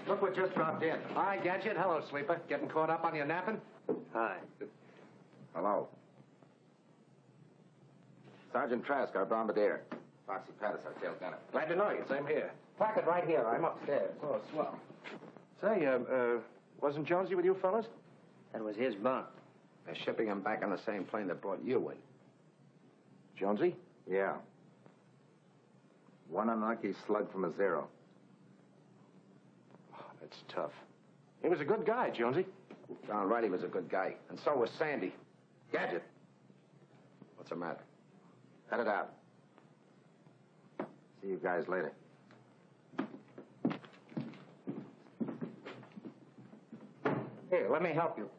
Look what just dropped in. Hi, Gadget. Hello, sleeper. Getting caught up on your napping? Hi. Hello. Sergeant Trask, our bombardier. Foxy Pattis, our tail gunner. Glad to know you. Same here. Pocket right here. I'm upstairs. Oh, swell. Say, wasn't Jonesy with you fellas? That was his bunk. They're shipping him back on the same plane that brought you in. Jonesy? Yeah. One unlucky slug from a zero. Oh, that's tough. He was a good guy, Jonesy. Darn right he was a good guy. And so was Sandy. Gadget. What's the matter? Cut it out. See you guys later. Here, let me help you.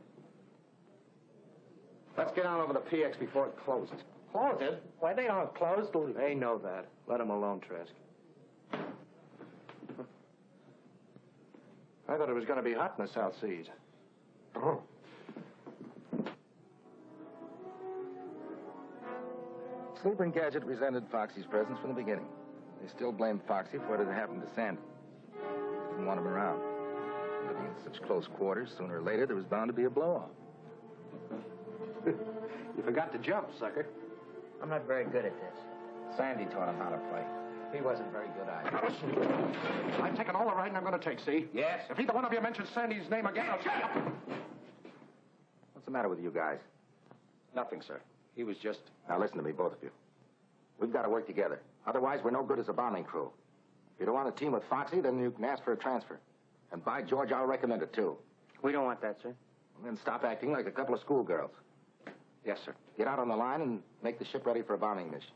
Let's get on over the PX before it closes. Closes? Why, they don't close till... They know that. Let them alone, Trask. I thought it was going to be hot in the South Seas. Oh. Sleeper and Gadget resented Foxy's presence from the beginning. They still blamed Foxy for what had happened to Sandy. Didn't want him around. Living in such close quarters, sooner or later there was bound to be a blow-off. You forgot to jump, sucker. I'm not very good at this. Sandy taught him how to play. He wasn't very good either. Listen, I've taken all the riding I'm going to take, see? Yes? If either one of you mentions Sandy's name again, I'll... Shut up! What's the matter with you guys? Nothing, sir. He was just... Now listen to me, both of you. We've got to work together. Otherwise, we're no good as a bombing crew. If you don't want to team with Foxy, then you can ask for a transfer. And by George, I'll recommend it, too. We don't want that, sir. And then stop acting like a couple of schoolgirls. Yes, sir. Get out on the line and make the ship ready for a bombing mission.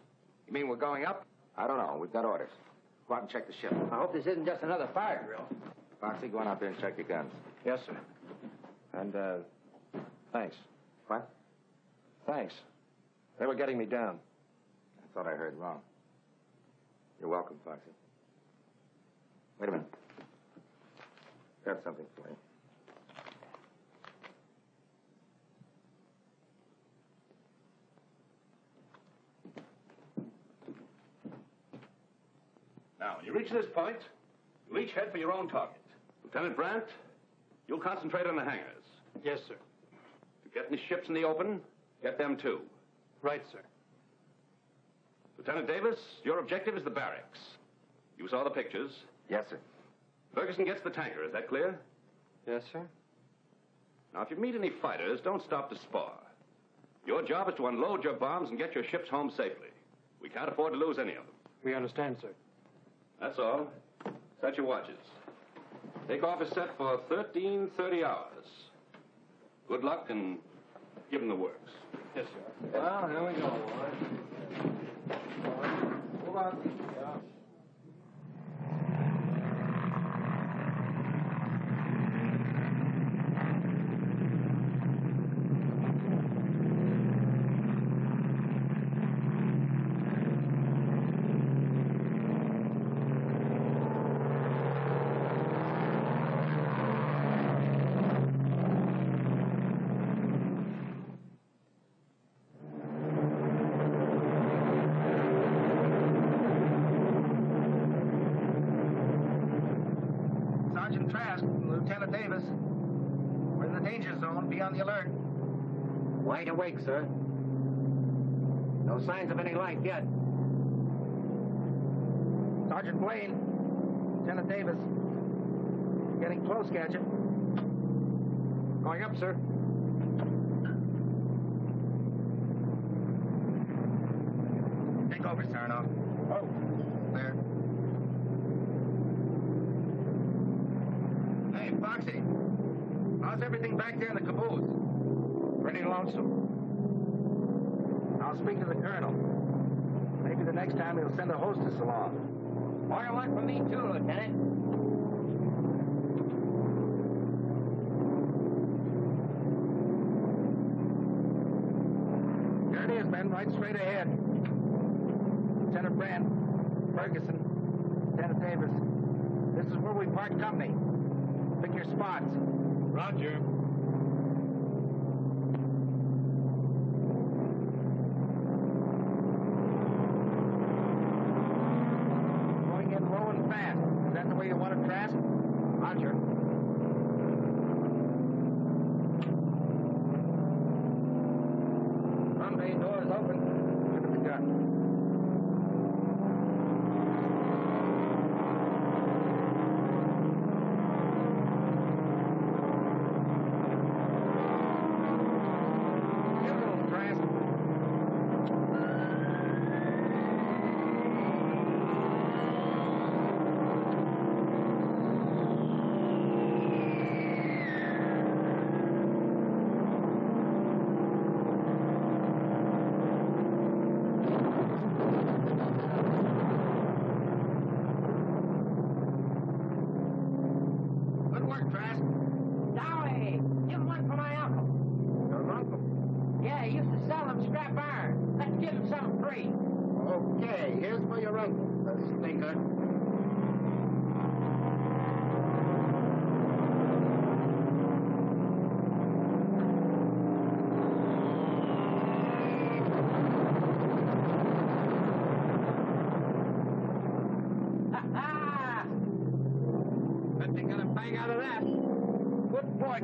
You mean we're going up? I don't know. We've got orders. Go out and check the ship. I hope this isn't just another fire drill. Foxy, go on out there and check your guns. Yes, sir. And, thanks. What? Thanks. They were getting me down. I thought I heard wrong. You're welcome, Foxy. Wait a minute. Got something for you. Now, when you reach this point, you each head for your own target. Lieutenant Brandt, you'll concentrate on the hangars. Yes, sir. To get any ships in the open, get them too. Right, sir. Lieutenant Davis, your objective is the barracks. You saw the pictures. Yes, sir. Ferguson gets the tanker, is that clear? Yes, sir. Now, if you meet any fighters, don't stop to spar. Your job is to unload your bombs and get your ships home safely. We can't afford to lose any of them. We understand, sir. That's all. Set your watches. Takeoff is set for 13:30 hours. Good luck and give them the works. Yes, sir. Well, here we go, boys. Move on. Lieutenant Davis. We're in the danger zone. Be on the alert. Wide awake, sir. No signs of any life yet. Sergeant Blaine. Lieutenant Davis. Getting close, Gadget. Going up, sir. Take over, Sarnoff. Oh. Clear. Hey, Foxy. How's everything back there in the caboose? Pretty lonesome. I'll speak to the colonel. Maybe the next time he'll send a hostess along. More luck for me, too, Lieutenant. Here it is, men, right straight ahead. Lieutenant Brandt, Ferguson, Lieutenant Davis. This is where we part company. Pick your spots. Roger. Going in low and fast. Is that the way you want it, Trask? Roger. Front bay door is open. Look at the gun.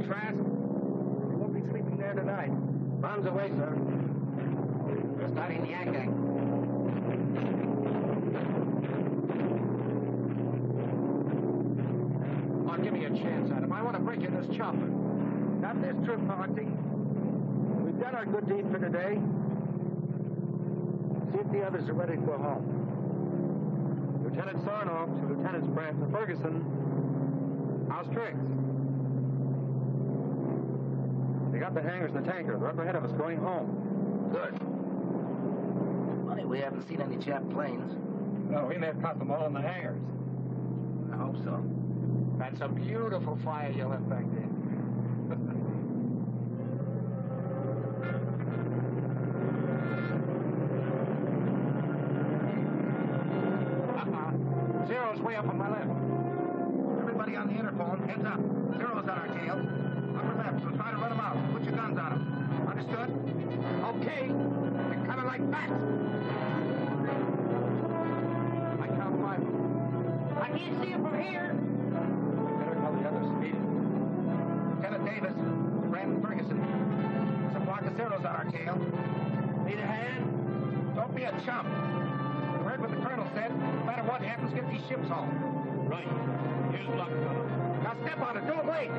Trask. You won't be sleeping there tonight. Bombs away, sir. We're starting the yanking. Oh, give me a chance, Adam. I want to break in this chopper. Not this trip, Foxy. We've done our good deed for today. See if the others are ready to go home. Lieutenant Sarnoff to Lieutenants Brandt and Ferguson. How's tricks? They got the hangars and the tanker. They're up ahead of us going home. Good. Funny, we haven't seen any Jap planes. No, we may have caught them all in the hangars. I hope so. That's a beautiful fire you left back there. Zero's way up on my left. Everybody on the interphone, heads up. Zero's on our tail. Upper left, so try to run them out. Put your guns on them. Understood? Okay. They're coming like bats. I count 5. I can't see them from here. Better tell the others speeding. Lieutenant Davis, Brandon Ferguson. There's a flock of Zeros on our tail. Need a hand? Don't be a chump. You heard what the colonel said. No matter what happens, get these ships home. Right. Here's luck, fellow. Now step on it. Don't wait.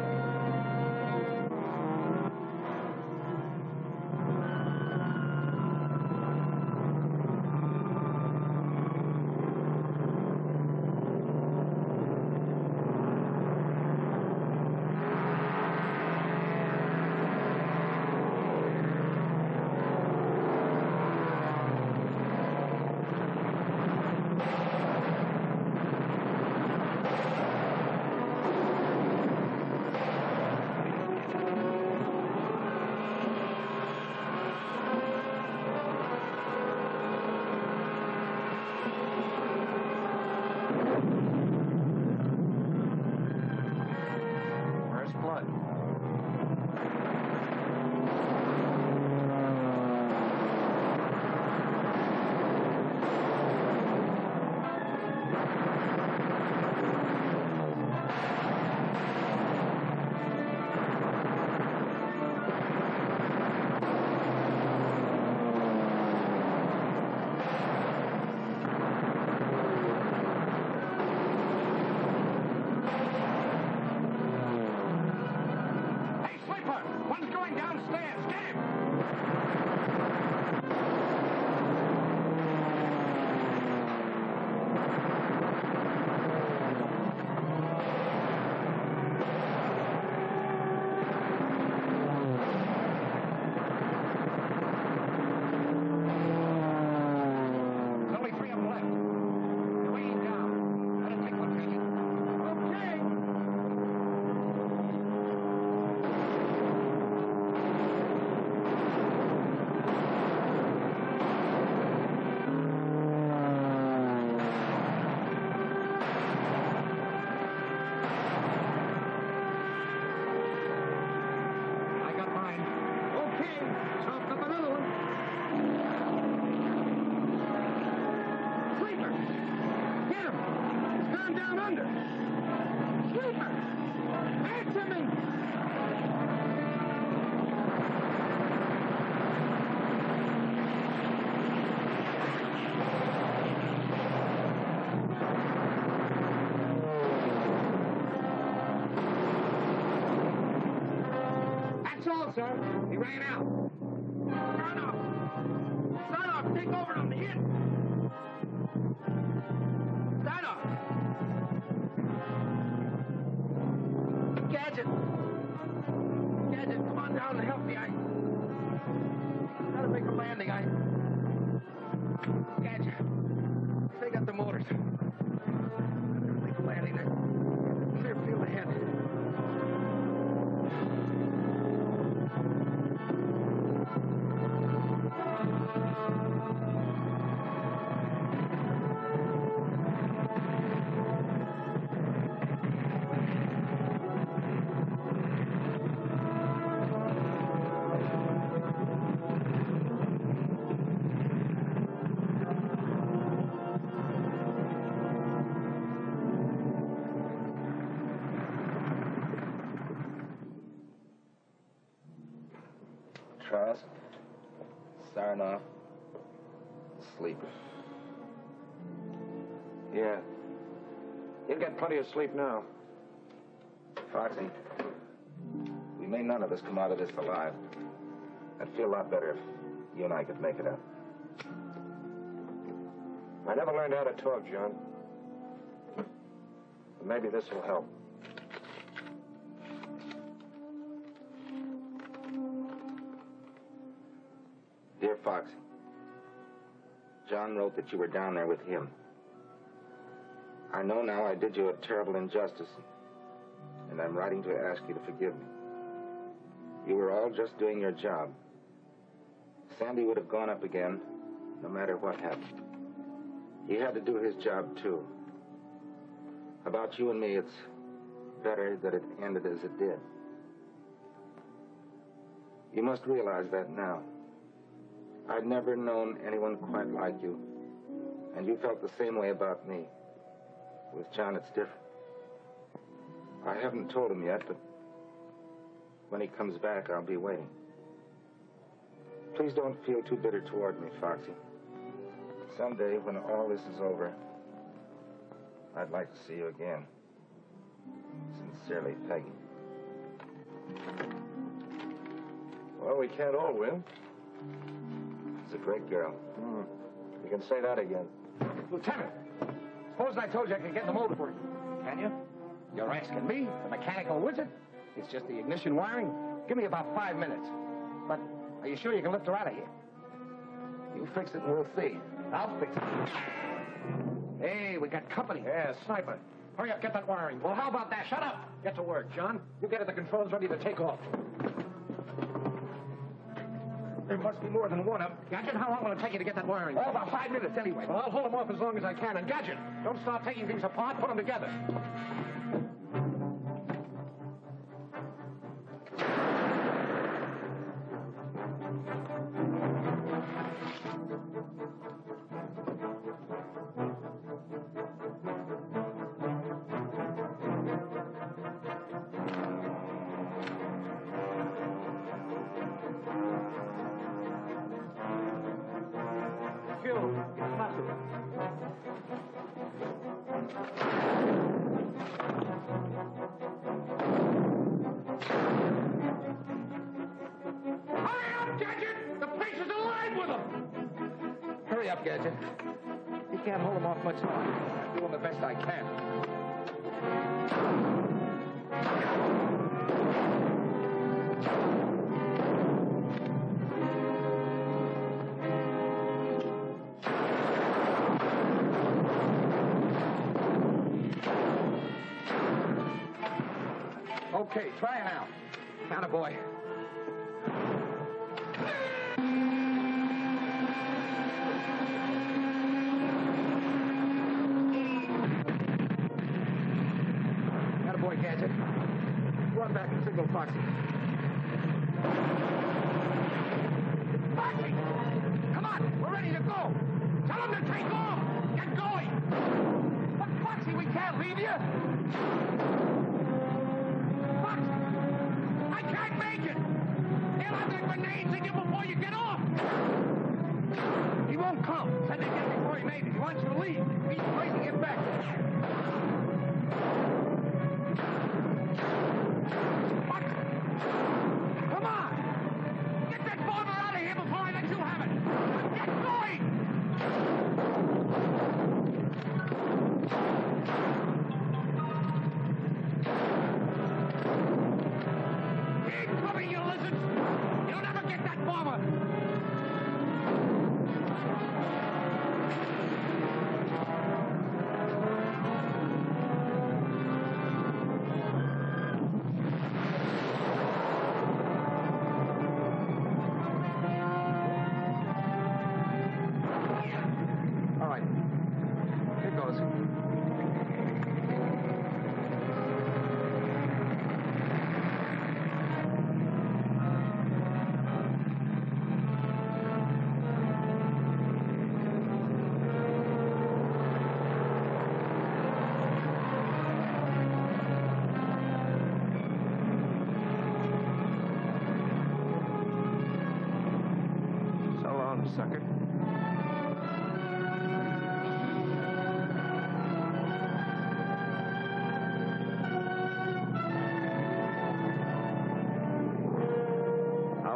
all, sir. He ran out. Sarnoff, take over on the hit. Sarnoff. Gadget, come on down and help me. I gotta make a landing. Gadget, they got the motors. I gotta make a landing. Clear field ahead. Trask, Sarnoff, sleep. Yeah. You'll get plenty of sleep now. Foxy, we may none of us come out of this alive. I'd feel a lot better if you and I could make it up. I never learned how to talk, John. But maybe this will help. Dear Foxy, John wrote that you were down there with him. I know now I did you a terrible injustice, and I'm writing to ask you to forgive me. You were all just doing your job. Sandy would have gone up again, no matter what happened. He had to do his job, too. About you and me, it's better that it ended as it did. You must realize that now. I'd never known anyone quite like you, and you felt the same way about me. With John, it's different. I haven't told him yet, but when he comes back, I'll be waiting. Please don't feel too bitter toward me, Foxy. Someday, when all this is over, I'd like to see you again. Sincerely, Peggy. Well, we can't all win. She's a great girl. You can say that again. Lieutenant, suppose I told you I could get the motor working. Can you? You're asking me, the mechanical wizard? It's just the ignition wiring. Give me about 5 minutes. But are you sure you can lift her out of here? You fix it and we'll see. I'll fix it. Hey, we got company. Yeah, sniper. Hurry up, get that wiring. Well, how about that? Shut up. Get to work, John. You get at the controls ready to take off. There must be more than one of them. Gadget, how long will it take you to get that wiring? Oh, about 5 minutes anyway. Well, I'll hold them off as long as I can. And Gadget, don't start taking things apart. Put them together. Hurry up, Gadget. You can't hold them off much longer. I'm doing the best I can. Okay, try it out. Attaboy. Attaboy, Gadget. Run back and signal Foxy. Foxy! Come on, we're ready to go. Tell him to take off. Get going. But Foxy, we can't leave you. I can't make it! They'll have their grenades in you before you get off! He won't come. Said they'd get before he made it. He wants you to leave. He's crazy. Get back. What? Come on!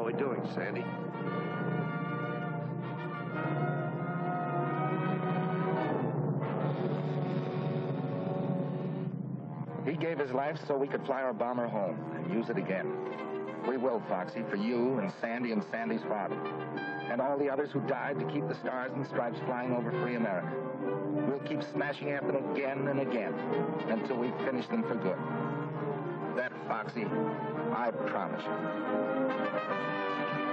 we doing, Sandy? He gave his life so we could fly our bomber home and use it again. We will, Foxy, for you and Sandy's father. And all the others who died to keep the stars and stripes flying over free America. We'll keep smashing at them again and again until we finish them for good. That, Foxy, I promise you.